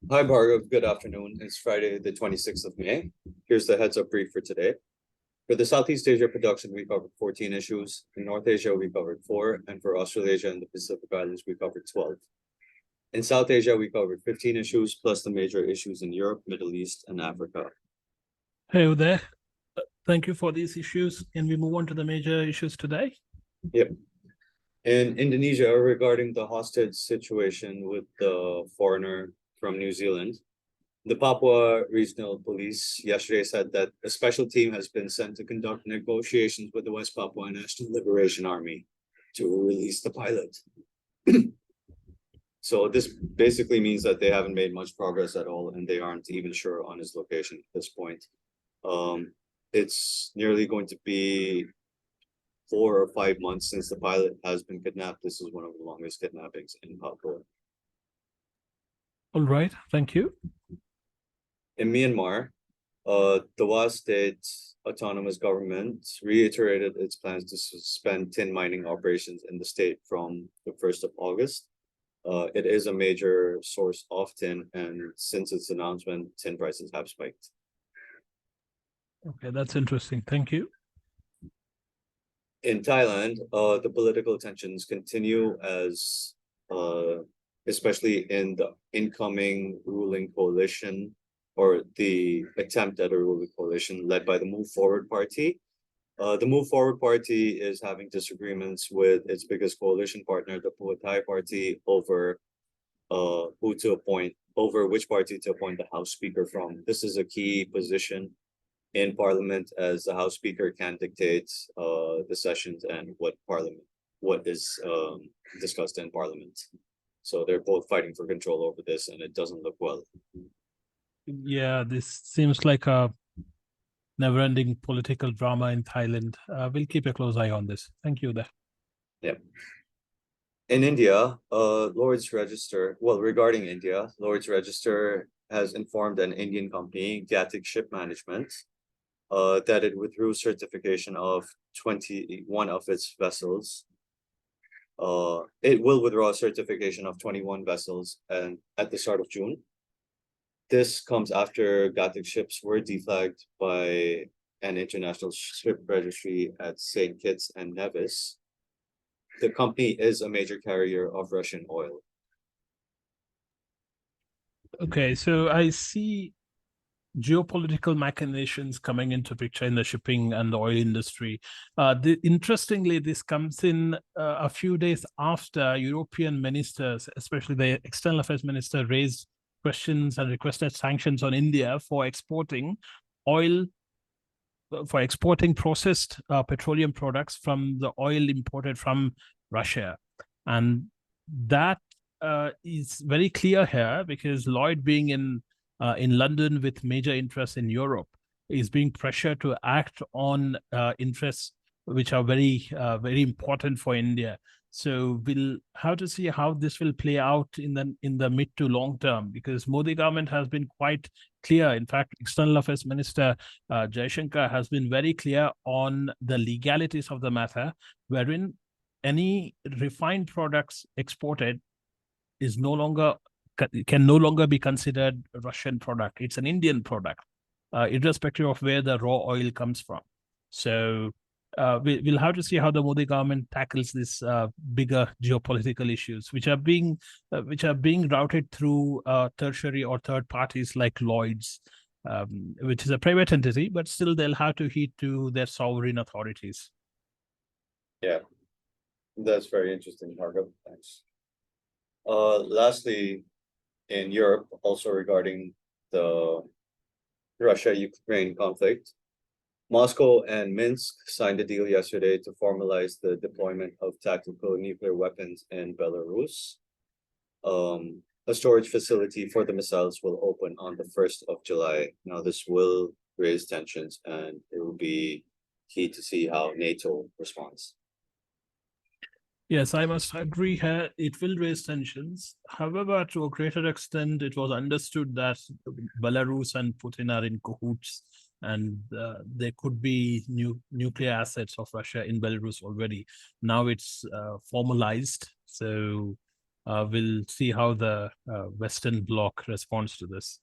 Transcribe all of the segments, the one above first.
Hi, Bhargav. Good afternoon. It's Friday, the 26th of May. Here's the heads up brief for today. For the Southeast Asia production, we covered 14 issues. In North Asia, we covered 4. And for Australasia and the Pacific Islands, we covered 12. In South Asia, we covered 15 issues, plus the major issues in Europe, Middle East, and Africa. Hey Uday, thank you for these issues. Can we move on to the major issues today? Yep. In Indonesia, regarding the hostage situation with the foreigner from New Zealand, the Papua Regional Police yesterday said that a special team has been sent to conduct negotiations with the West Papua National Liberation Army to release the pilot. So this basically means that they haven't made much progress at all, and they aren't even sure on his location at this point. It's nearly going to be 4 or 5 months since the pilot has been kidnapped. This is one of the longest kidnappings in Papua. All right, thank you. In Myanmar, the Wa State Autonomous Government reiterated its plans to suspend tin mining operations in the state from the 1st of August. It is a major source of tin, and since its announcement, tin prices have spiked. Okay, that's interesting. Thank you. In Thailand, the political tensions continue as, especially in the incoming ruling coalition, or the attempt at a ruling coalition led by the Move Forward Party. The Move Forward Party is having disagreements with its biggest coalition partner, the Pheu Thai Party, over which party to appoint the House Speaker from. This is a key position in Parliament, as the House Speaker can dictate the sessions and what is discussed in Parliament. So they're both fighting for control over this, and it doesn't look well. Yeah, this seems like a never-ending political drama in Thailand. We'll keep a close eye on this. Thank you, Uday. Yeah. In India, regarding India, Lloyd's Register has informed an Indian company, Gatic Ship Management, that it withdrew certification of 21 of its vessels. It will withdraw certification of 21 vessels and at the start of June. This comes after Gatic ships were deflagged by an international ship registry at St. Kitts and Nevis. The company is a major carrier of Russian oil. Okay, so I see geopolitical machinations coming into picture in the shipping and the oil industry. Interestingly, this comes in a few days after European ministers, especially the External Affairs Minister, raised questions and requested sanctions on India for exporting oil, for exporting processed petroleum products from the oil imported from Russia. And that is very clear here, because Lloyd, being in London with major interests in Europe, is being pressured to act on interests which are very important for India. So we'll have to see how this will play out in the mid to long term, because Modi government has been quite clear. In fact, External Affairs Minister Jaishankar has been very clear on the legalities of the matter, wherein any refined products exported can no longer be considered a Russian product. It's an Indian product, irrespective of where the raw oil comes from. So we'll have to see how the Modi government tackles this bigger geopolitical issues, which are being routed through tertiary or third parties like Lloyd's, which is a private entity, but still they'll have to heed to their sovereign authorities. Yeah, that's very interesting, Bhargav. Thanks. Lastly, in Europe, also regarding the Russia-Ukraine conflict, Moscow and Minsk signed a deal yesterday to formalize the deployment of tactical nuclear weapons in Belarus. A storage facility for the missiles will open on the 1st of July. Now, this will raise tensions, and it will be key to see how NATO responds. Yes, I must agree here. It will raise tensions. However, to a greater extent, it was understood that Belarus and Putin are in cahoots, and there could be nuclear assets of Russia in Belarus already. Now it's formalized. So we'll see how the Western Bloc responds to this.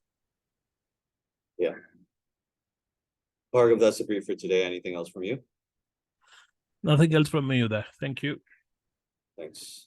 Yeah. Bhargav, that's the brief for today. Anything else from you? Nothing else from me, Uday. Thank you. Thanks.